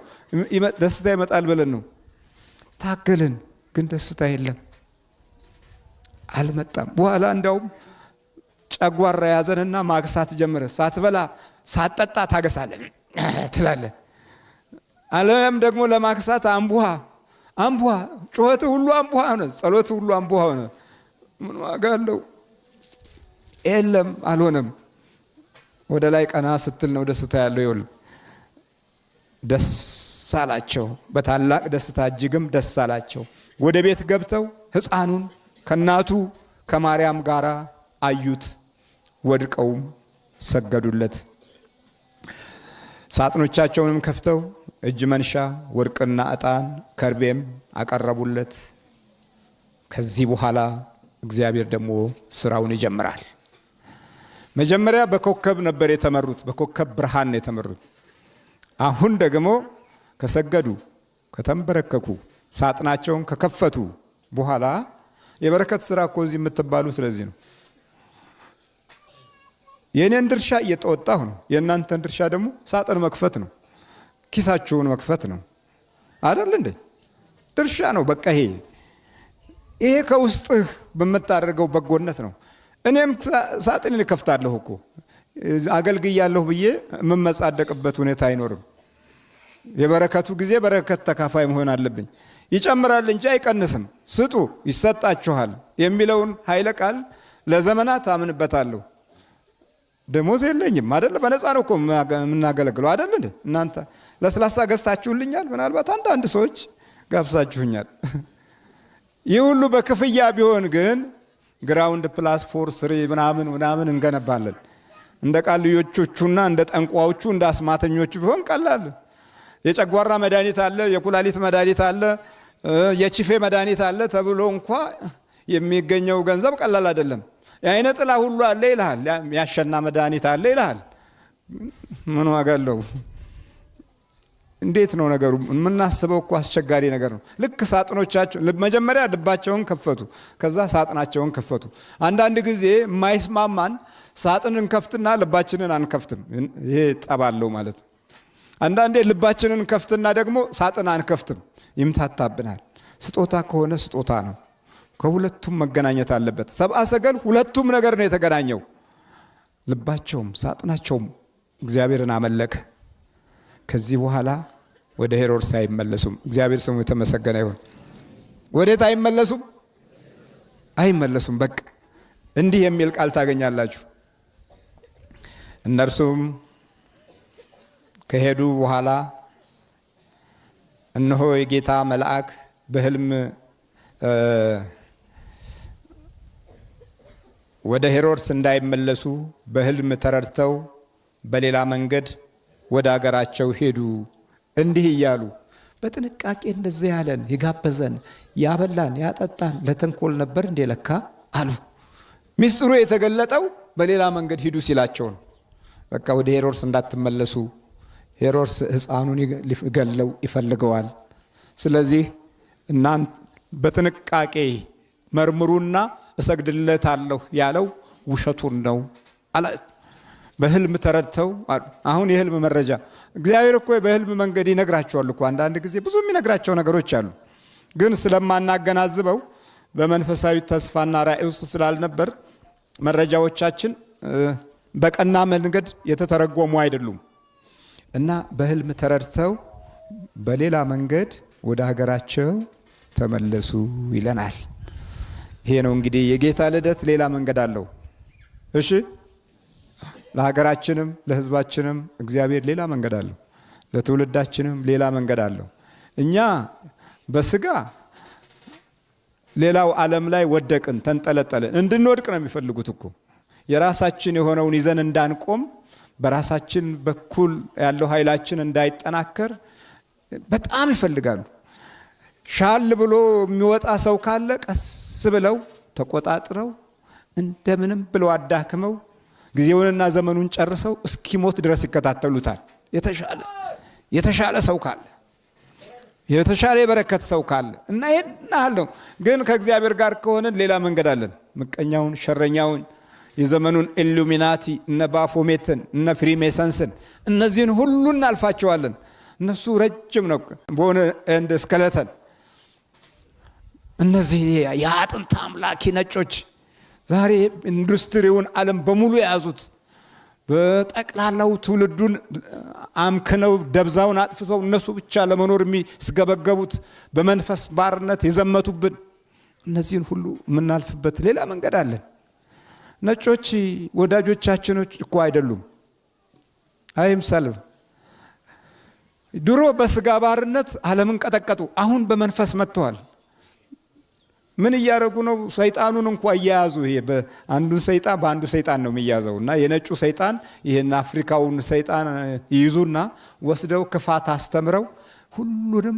ደስታ ይመጣል ብለን ነው ታገልን። ግን ደስታ የለም፣ አልመጣም። በኋላ እንዳውም ጨጓራ ያዘንና ማግሳት ጀመረ። ሳትበላ ሳትጠጣ ታገሳለህ ትላለህ። ዓለም ደግሞ ለማክሳት አንቡሃ ጩኸት ሁሉ አንቡሃ ሆነ፣ ጸሎት ሁሉ አንቡሃ ሆነ። ምን ዋጋ አለው? የለም፣ አልሆነም። ወደ ላይ ቀና ስትል ነው ደስታ ያለው። ይኸውልህ ደስ አላቸው፣ በታላቅ ደስታ እጅግም ደስ አላቸው። ወደ ቤት ገብተው ሕፃኑን ከእናቱ ከማርያም ጋር አዩት፣ ወድቀውም ሰገዱለት። ሳጥኖቻቸውንም ከፍተው እጅ መንሻ ወርቅና ዕጣን ከርቤም አቀረቡለት። ከዚህ በኋላ እግዚአብሔር ደግሞ ስራውን ይጀምራል። መጀመሪያ በኮከብ ነበር የተመሩት፣ በኮከብ ብርሃን ነው የተመሩት። አሁን ደግሞ ከሰገዱ ከተንበረከኩ ሳጥናቸውን ከከፈቱ በኋላ የበረከት ስራ እኮ እዚህ የምትባሉት ስለዚህ ነው። የኔን ድርሻ እየተወጣሁ ነው። የእናንተን ድርሻ ደግሞ ሳጥን መክፈት ነው፣ ኪሳችሁን መክፈት ነው። አይደል እንዴ? ድርሻ ነው። በቃ ይሄ ከውስጥህ በምታደርገው በጎነት ነው። እኔም ሳጥን ልከፍታለሁ እኮ አገልግያለሁ ብዬ የምመጻደቅበት ሁኔታ አይኖርም። የበረከቱ ጊዜ በረከት ተካፋይ መሆን አለብኝ። ይጨምራል እንጂ አይቀንስም። ስጡ ይሰጣችኋል የሚለውን ኃይለ ቃል ለዘመናት አምንበታለሁ። ደሞዝ የለኝም አይደል? በነፃ ነው እኮ የምናገለግለው አይደል እንዴ? እናንተ ለስላሳ ገዝታችሁልኛል፣ ምናልባት አንዳንድ ሰዎች ጋብዛችሁኛል። ይህ ሁሉ በክፍያ ቢሆን ግን ግራውንድ ፕላስ 4 ምናምን እንገነባለን። እንደ ቃልዮቹና እንደ ጠንቋዎቹ እንደ አስማተኞቹ ቢሆን ቀላል። የጨጓራ መድኃኒት አለ፣ የኩላሊት መድኃኒት አለ፣ የቺፌ መድኃኒት አለ ተብሎ እንኳ የሚገኘው ገንዘብ ቀላል አይደለም። የአይነ ጥላ ሁሉ አለ ይልሃል፣ ያሸና መድኃኒት አለ ይልሃል። ምን ዋጋ አለው? እንዴት ነው ነገሩ? የምናስበው እኮ አስቸጋሪ ነገር ነው። ልክ ሳጥኖቻቸው መጀመሪያ ልባቸውን ከፈቱ፣ ከዛ ሳጥናቸውን ከፈቱ። አንዳንድ ጊዜ የማይስማማን ሳጥንን ከፍትና ልባችንን አንከፍትም። ይሄ ጠባለው ማለት ነው። አንዳንዴ ልባችንን ከፍትና ደግሞ ሳጥን አንከፍትም፣ ይምታታብናል። ስጦታ ከሆነ ስጦታ ነው፣ ከሁለቱም መገናኘት አለበት። ሰብአ ሰገል ሁለቱም ነገር ነው የተገናኘው። ልባቸውም ሳጥናቸውም እግዚአብሔርን አመለከ። ከዚህ በኋላ ወደ ሄሮድስ አይመለሱም። እግዚአብሔር ስሙ የተመሰገነ ይሁን። ወዴት አይመለሱም? አይመለሱም። በቃ እንዲህ የሚል ቃል ታገኛላችሁ። እነርሱም ከሄዱ በኋላ እነሆ የጌታ መልአክ በሕልም ወደ ሄሮድስ እንዳይመለሱ በሕልም ተረድተው በሌላ መንገድ ወደ አገራቸው ሄዱ። እንዲህ እያሉ በጥንቃቄ እንደዚህ ያለን የጋበዘን ያበላን ያጠጣን ለተንኮል ነበር እንዴ ለካ አሉ። ሚስጥሩ የተገለጠው በሌላ መንገድ ሂዱ ሲላቸው ነው። በቃ ወደ ሄሮድስ እንዳትመለሱ፣ ሄሮድስ ሕፃኑን ሊገለው ይፈልገዋል። ስለዚህ እናንተ በጥንቃቄ መርምሩና እሰግድለታለሁ ያለው ውሸቱን ነው አለ። በሕልም ተረድተው አሁን የሕልም መረጃ እግዚአብሔር እኮ በሕልም መንገድ ይነግራቸዋል እኮ። አንዳንድ ጊዜ ብዙ የሚነግራቸው ነገሮች አሉ፣ ግን ስለማናገናዝበው በመንፈሳዊ ተስፋና ራእይ ውስጥ ስላልነበር መረጃዎቻችን በቀና መንገድ የተተረጎሙ አይደሉም። እና በሕልም ተረድተው በሌላ መንገድ ወደ ሀገራቸው ተመለሱ ይለናል። ይሄ ነው እንግዲህ የጌታ ልደት ሌላ መንገድ አለው። እሺ ለሀገራችንም ለሕዝባችንም እግዚአብሔር ሌላ መንገድ አለው። ለትውልዳችንም ሌላ መንገድ አለው። እኛ በስጋ ሌላው ዓለም ላይ ወደቅን፣ ተንጠለጠልን። እንድንወድቅ ነው የሚፈልጉት እኮ። የራሳችን የሆነውን ይዘን እንዳንቆም፣ በራሳችን በኩል ያለው ኃይላችን እንዳይጠናከር በጣም ይፈልጋሉ። ሻል ብሎ የሚወጣ ሰው ካለ ቀስ ብለው ተቆጣጥረው እንደምንም ብለው አዳክመው ጊዜውንና ዘመኑን ጨርሰው እስኪሞት ድረስ ይከታተሉታል። የተሻለ ሰው ካለ፣ የተሻለ የበረከት ሰው ካለ እና ይሄን ነው። ግን ከእግዚአብሔር ጋር ከሆነን ሌላ መንገድ አለን። ምቀኛውን፣ ሸረኛውን፣ የዘመኑን ኢሉሚናቲ እነ ባፎሜትን እነ ፍሪሜሰንስን እነዚህን ሁሉ እናልፋቸዋለን። እነሱ ረጅም ነው በሆነ እንደ ስከለተን። እነዚህ የአጥንት አምላኪ ነጮች ዛሬ ኢንዱስትሪውን ዓለም በሙሉ የያዙት በጠቅላላው ትውልዱን አምክነው ደብዛውን አጥፍተው እነሱ ብቻ ለመኖር የሚስገበገቡት በመንፈስ ባርነት የዘመቱብን እነዚህን ሁሉ የምናልፍበት ሌላ መንገድ አለን። ነጮች ወዳጆቻችኖች እኮ አይደሉም። አይምሰልም። ድሮ በስጋ ባርነት ዓለምን ቀጠቀጡ። አሁን በመንፈስ መጥተዋል። ምን እያደረጉ ነው? ሰይጣኑን እንኳ እያያዙ ይሄ አንዱን ሰይጣን በአንዱ ሰይጣን ነው የሚያዘው። እና የነጩ ሰይጣን ይሄን አፍሪካውን ሰይጣን ይይዙና ወስደው ክፋት አስተምረው ሁሉንም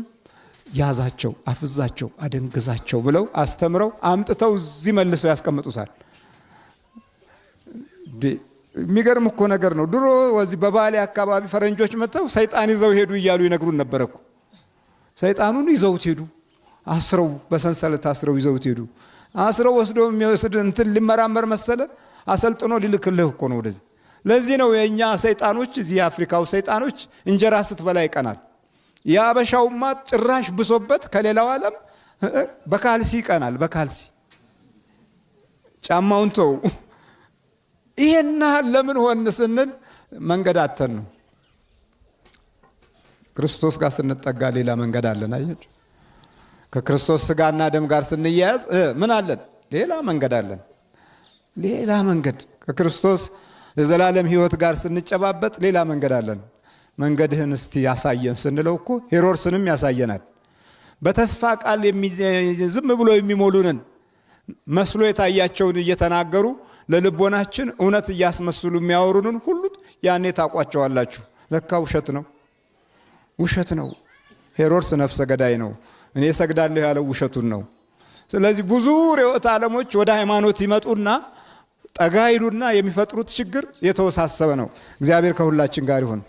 ያዛቸው፣ አፍዛቸው፣ አደንግዛቸው ብለው አስተምረው አምጥተው እዚህ መልሰው ያስቀምጡታል። የሚገርም እኮ ነገር ነው። ድሮ ወዚህ በባሌ አካባቢ ፈረንጆች መጥተው ሰይጣን ይዘው ሄዱ እያሉ ይነግሩን ነበር እኮ። ሰይጣኑን ይዘውት ሄዱ። አስረው በሰንሰለት አስረው ይዘውት ሄዱ። አስረው ወስደው የሚወስድ እንትን ሊመራመር መሰለ አሰልጥኖ ሊልክልህ እኮ ነው ወደዚህ። ለዚህ ነው የኛ ሰይጣኖች እዚህ የአፍሪካው ሰይጣኖች እንጀራ ስትበላ ይቀናል። የአበሻውማ ጭራሽ ብሶበት ከሌላው ዓለም በካልሲ ይቀናል። በካልሲ ጫማውን ተው። ይሄና ለምን ሆነ ስንል መንገድ አተን ነው። ክርስቶስ ጋር ስንጠጋ ሌላ መንገድ አለን። አያችሁ፣ ከክርስቶስ ስጋና ደም ጋር ስንያያዝ ምን አለን? ሌላ መንገድ አለን። ሌላ መንገድ ከክርስቶስ የዘላለም ሕይወት ጋር ስንጨባበጥ ሌላ መንገድ አለን። መንገድህን እስቲ ያሳየን ስንለው እኮ ሄሮድስንም ያሳየናል። በተስፋ ቃል ዝም ብሎ የሚሞሉንን መስሎ የታያቸውን እየተናገሩ ለልቦናችን እውነት እያስመስሉ የሚያወሩንን ሁሉ ያኔ ታቋቸዋላችሁ። ለካ ውሸት ነው፣ ውሸት ነው። ሄሮድስ ነፍሰ ገዳይ ነው። እኔ ሰግዳለሁ ያለው ውሸቱን ነው። ስለዚህ ብዙ ርዕዮተ ዓለሞች ወደ ሃይማኖት ይመጡና ጠጋ ይሉና የሚፈጥሩት ችግር የተወሳሰበ ነው። እግዚአብሔር ከሁላችን ጋር ይሁን።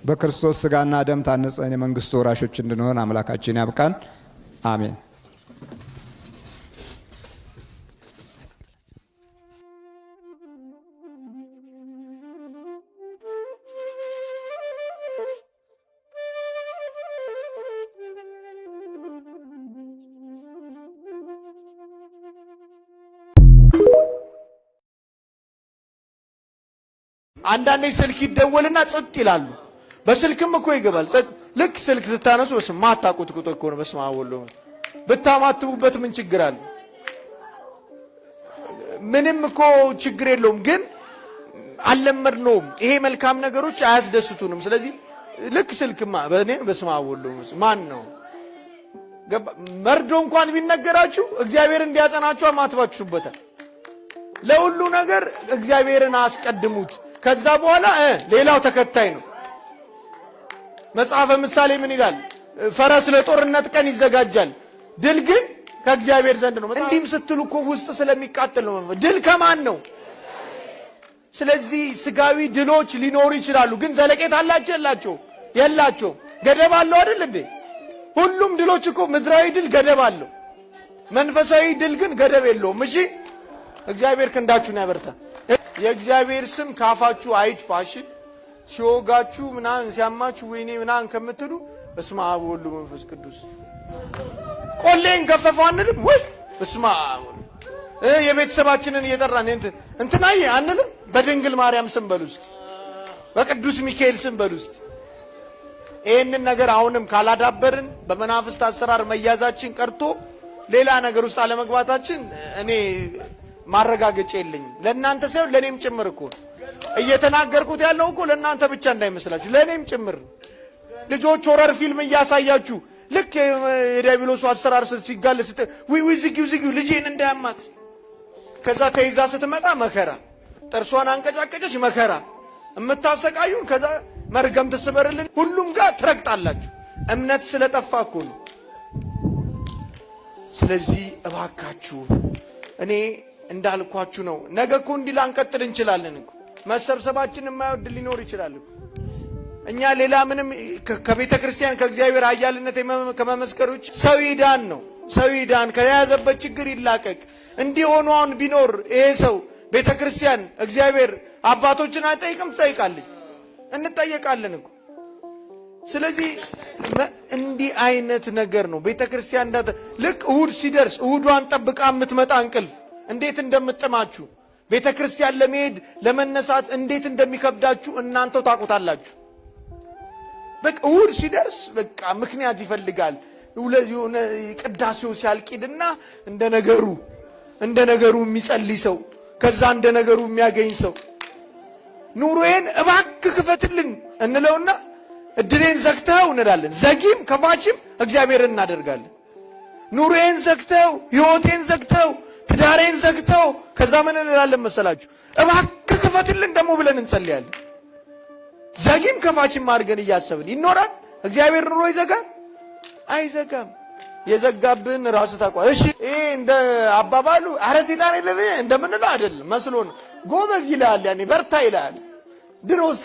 በክርስቶስ ስጋና ደም ታነጸን የመንግስቱ ወራሾች እንድንሆን አምላካችን ያብቃን። አሜን። አንዳንዴ ስልክ ይደወልና ጸጥ ይላሉ። በስልክም እኮ ይገባል። ልክ ስልክ ስታነሱ በስመ ማታውቁት ቁጥር እኮ ነው። በስመ አብ ወልድ ብታማትቡበት ምን ችግር አለ? ምንም እኮ ችግር የለውም፣ ግን አልለመድነውም። ይሄ መልካም ነገሮች አያስደስቱንም። ስለዚህ ልክ ስልክማ በእኔ በስመ አብ ወወልድ ወመንፈስ ማን ነው መርዶ እንኳን ቢነገራችሁ እግዚአብሔር እንዲያጸናችሁ አማትባችሁበታል። ለሁሉ ነገር እግዚአብሔርን አስቀድሙት። ከዛ በኋላ ሌላው ተከታይ ነው። መጽሐፈ ምሳሌ ምን ይላል? ፈረስ ለጦርነት ቀን ይዘጋጃል፣ ድል ግን ከእግዚአብሔር ዘንድ ነው። እንዲህም ስትሉ እኮ ውስጥ ስለሚቃጠል ነው። ድል ከማን ነው? ስለዚህ ስጋዊ ድሎች ሊኖሩ ይችላሉ፣ ግን ዘለቄታ አላቸው የላቸው? ገደብ አለው አይደል እንዴ? ሁሉም ድሎች እኮ ምድራዊ ድል ገደብ አለው፣ መንፈሳዊ ድል ግን ገደብ የለውም። እሺ እግዚአብሔር ክንዳችሁን ያበርታ። የእግዚአብሔር ስም ካፋችሁ አይጥፋሽ። ሲወጋችሁ ምናምን ሲያማችሁ ወይኔ ምናምን ከምትሉ በስመ አብ ወወልድ ወመንፈስ ቅዱስ ቆሌን ገፈፈው አንልም ወይ? በስመ አብ የቤተሰባችንን እየጠራን እንትናዬ አንልም? በድንግል ማርያም ስም በሉ እስቲ፣ በቅዱስ ሚካኤል ስም በሉ እስቲ። ይህንን ነገር አሁንም ካላዳበርን በመናፍስት አሰራር መያዛችን ቀርቶ ሌላ ነገር ውስጥ አለመግባታችን እኔ ማረጋገጫ የለኝም። ለእናንተ ሳይሆን ለእኔም ጭምር እኮ እየተናገርኩት ያለው እኮ ለእናንተ ብቻ እንዳይመስላችሁ ለእኔም ጭምር። ልጆች ሆረር ፊልም እያሳያችሁ ልክ የዲያብሎሱ አሰራር ሲጋል ዝጊው ልጄን እንዳያማት፣ ከዛ ተይዛ ስትመጣ መከራ፣ ጥርሷን አንቀጫቀጨች መከራ፣ የምታሰቃዩን ከዛ መርገም ትስበርልን፣ ሁሉም ጋር ትረግጣላችሁ። እምነት ስለጠፋ እኮ ነው። ስለዚህ እባካችሁ እኔ እንዳልኳችሁ ነው። ነገ እኮ እንዲህ ላንቀጥል እንችላለን እኮ መሰብሰባችን የማይወድ ሊኖር ይችላል እኮ። እኛ ሌላ ምንም ከቤተ ክርስቲያን ከእግዚአብሔር ኃያልነት ከመመስከር ውጭ ሰው ይዳን ነው። ሰው ይዳን፣ ከያዘበት ችግር ይላቀቅ። እንዲህ ሆኖ አሁን ቢኖር ይሄ ሰው ቤተ ክርስቲያን እግዚአብሔር አባቶችን አይጠይቅም? ትጠይቃለች፣ እንጠየቃለን እኮ። ስለዚህ እንዲህ አይነት ነገር ነው ቤተ ክርስቲያን። ልክ እሁድ ሲደርስ እሁዷን ጠብቃ የምትመጣ እንቅልፍ እንዴት እንደምጥማችሁ ቤተ ክርስቲያን ለመሄድ ለመነሳት እንዴት እንደሚከብዳችሁ እናንተው ታውቁታላችሁ። በቃ እሁድ ሲደርስ በቃ ምክንያት ይፈልጋል። ቅዳሴው ሲያልቂድና እንደ ነገሩ የሚጸልይ ሰው፣ ከዛ እንደ ነገሩ የሚያገኝ ሰው ኑሮዬን እባክህ ክፈትልን እንለውና እድሌን ዘግተው እንላለን። ዘጊም ከፋችም እግዚአብሔርን እናደርጋለን። ኑሮዬን ዘግተው፣ ህይወቴን ዘግተው፣ ትዳሬን ዘግተው ከዛ ምን እንላለን መሰላችሁ? እባክህ ክፈትልን ደግሞ ብለን እንጸልያለን። ዘጊም ከፋችም አድርገን እያሰብን ይኖራል። እግዚአብሔር ኑሮ ይዘጋል? አይዘጋም። የዘጋብን ራስ ታውቀዋለህ። እሺ ይሄ እንደ አባባሉ አረ ሰይጣን የለም እንደምንለው አይደለም መስሎ ነው። ጎበዝ ይላል፣ ያኔ በርታ ይላል። ድሮስ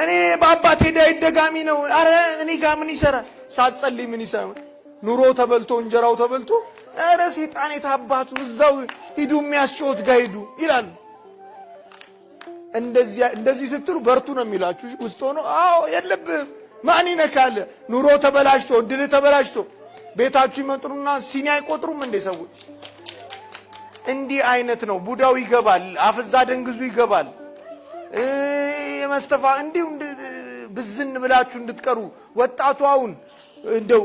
እኔ በአባቴ ዳዊት ደጋሚ ነው፣ አረ እኔ ጋር ምን ይሰራል? ሳትጸልይ ምን ይሰራል? ኑሮ ተበልቶ እንጀራው ተበልቶ አረ ሰይጣን የታባቱ እዛው ሂዱ የሚያስጮት ጋር ሂዱ ይላል። እንደዚህ ስትሉ በርቱ ነው የሚላችሁ ውስጥ ሆኖ። አዎ የለብህም ማን ይነካል? ኑሮ ተበላሽቶ እድል ተበላሽቶ ቤታችሁ ይመጥሩና ሲኒ አይቆጥሩም እንደ ሰዎች። እንዲህ አይነት ነው። ቡዳው ይገባል፣ አፍዛ ደንግዙ ይገባል። የመስተፋ እንዲሁ ብዝን ብላችሁ እንድትቀሩ ወጣቱ አሁን እንደው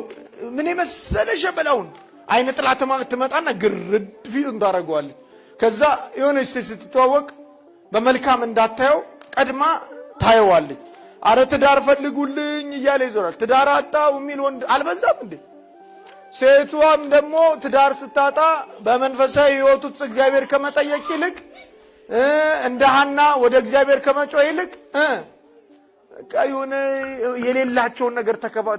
ምን የመሰለ ሸበላውን አይነ ጥላ ትመጣና ግርድ ፊቱን ታደርገዋለች። ከዛ የሆነች ስትተዋወቅ በመልካም እንዳታየው ቀድማ ታየዋለች። አረ ትዳር ፈልጉልኝ እያለ ይዞራል። ትዳር አጣው የሚል ወንድ አልበዛም እንዴ? ሴቷም ደግሞ ትዳር ስታጣ በመንፈሳዊ ሕይወት ውስጥ እግዚአብሔር ከመጠየቅ ይልቅ እንደ ሐና ወደ እግዚአብሔር ከመጮህ ይልቅ የሆነ የሌላቸውን ነገር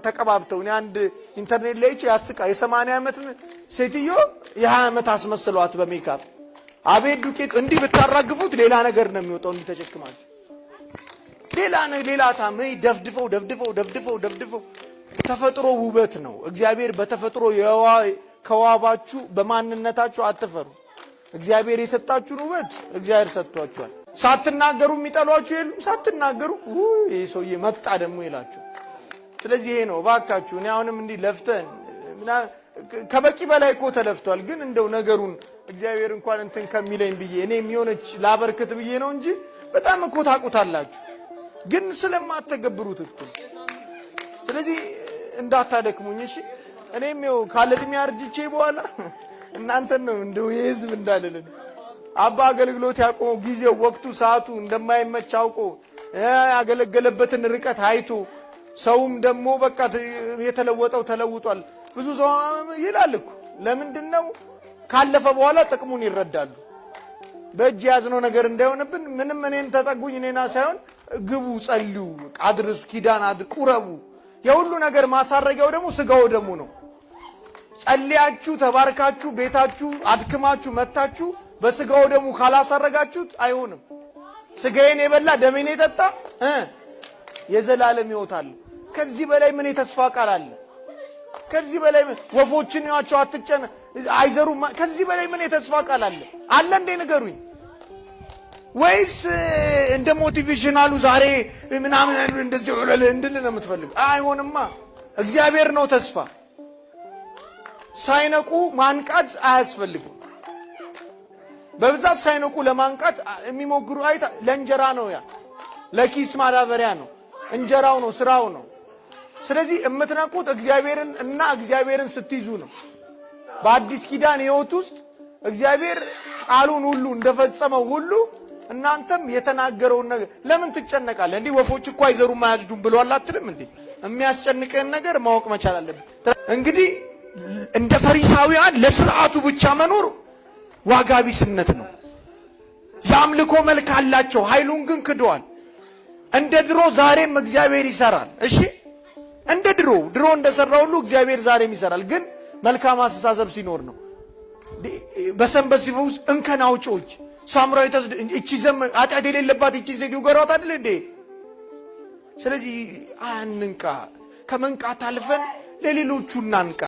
ተቀባብተው እኔ አንድ ኢንተርኔት ላይ ያስቃ የ80 ዓመት ሴትዮ የ20 ዓመት አስመስለዋት በሜካፕ አቤት ዱቄት እንዲህ ብታራግፉት ሌላ ነገር ነው የሚወጣው። እንዲህ ተሸክማችሁ ሌላ ታምይ ደፍድፈው ተፈጥሮ ውበት ነው። እግዚአብሔር በተፈጥሮ ከዋባችሁ በማንነታችሁ አትፈሩ። እግዚአብሔር የሰጣችሁን ውበት እግዚአብሔር ሰጥቷችኋል። ሳትናገሩ የሚጠሏችሁ የሉም። ሳትናገሩ ይሄ ሰውዬ መጣ ደግሞ ይላችሁ። ስለዚህ ይሄ ነው እባካችሁ። እኔ አሁንም እንዲህ ለፍተን ከበቂ በላይ እኮ ተለፍቷል። ግን እንደው ነገሩን እግዚአብሔር እንኳን እንትን ከሚለኝ ብዬ እኔ የሚሆነች ላበርክት ብዬ ነው እንጂ በጣም እኮ ታውቁታላችሁ፣ ግን ስለማትተገብሩት እኮ። ስለዚህ እንዳታደክሙኝ እሺ። እኔም ይኸው ካለ ዕድሜ አርጅቼ በኋላ እናንተን ነው እንደው የህዝብ እንዳልልን አባ አገልግሎት ያቆመው ጊዜው ወቅቱ ሰዓቱ እንደማይመች አውቆ ያገለገለበትን ርቀት አይቶ ሰውም ደግሞ በቃ የተለወጠው ተለውጧል ብዙ ሰው ይላል እኮ። ለምንድነው? ካለፈ በኋላ ጥቅሙን ይረዳሉ። በእጅ ያዝነው ነገር እንዳይሆንብን ምንም እኔን ተጠጉኝ እኔና ሳይሆን ግቡ፣ ጸልዩ፣ አድርሱ፣ ኪዳን ቁረቡ። የሁሉ ነገር ማሳረጊያው ደግሞ ስጋው ደሙ ነው። ጸልያችሁ ተባርካችሁ ቤታችሁ አድክማችሁ መታችሁ በስጋው ደሙ ካላሳረጋችሁት አይሆንም። ስጋዬን የበላ ደሜን የጠጣ የዘላለም ሕይወት አለ። ከዚህ በላይ ምን የተስፋ ቃል አለ? ከዚህ በላይ ወፎችን ያቸው አትጨነ አይዘሩም። ከዚህ በላይ ምን የተስፋ ቃል አለ? አለ እንዴ ንገሩኝ። ወይስ እንደ ሞቲቬሽናሉ ዛሬ ምናምን እንደዚህ እንድል ነው የምትፈልግ? አይሆንማ። እግዚአብሔር ነው ተስፋ። ሳይነቁ ማንቃት አያስፈልግም። በብዛት ሳይነቁ ለማንቃት የሚሞክሩ አይታ ለእንጀራ ነው፣ ያ ለኪስ ማዳበሪያ ነው፣ እንጀራው ነው፣ ስራው ነው። ስለዚህ የምትነቁት እግዚአብሔርን እና እግዚአብሔርን ስትይዙ ነው። በአዲስ ኪዳን ሕይወት ውስጥ እግዚአብሔር ቃሉን ሁሉ እንደፈጸመው ሁሉ እናንተም የተናገረውን ነገር ለምን ትጨነቃለህ? እንዲህ ወፎች እኮ አይዘሩም አያጭዱም ብሏል አትልም እንዴ? የሚያስጨንቅህን ነገር ማወቅ መቻል አለብን። እንግዲህ እንደ ፈሪሳውያን ለስርዓቱ ብቻ መኖር ዋጋ ቢስነት ነው። የአምልኮ መልክ አላቸው፣ ኃይሉን ግን ክደዋል። እንደ ድሮ ዛሬም እግዚአብሔር ይሰራል። እሺ እንደ ድሮ እንደሰራ ሁሉ እግዚአብሔር ዛሬም ይሰራል። ግን መልካም አስተሳሰብ ሲኖር ነው። በሰንበት ሲፈውስ እንከን አውጪዎች ሳምራዊ እቺ ኃጢአት የሌለባት እቺ ሴት ይገሯት አይደል እንዴ? ስለዚህ አንንቃ። ከመንቃት አልፈን ለሌሎቹ እናንቃ።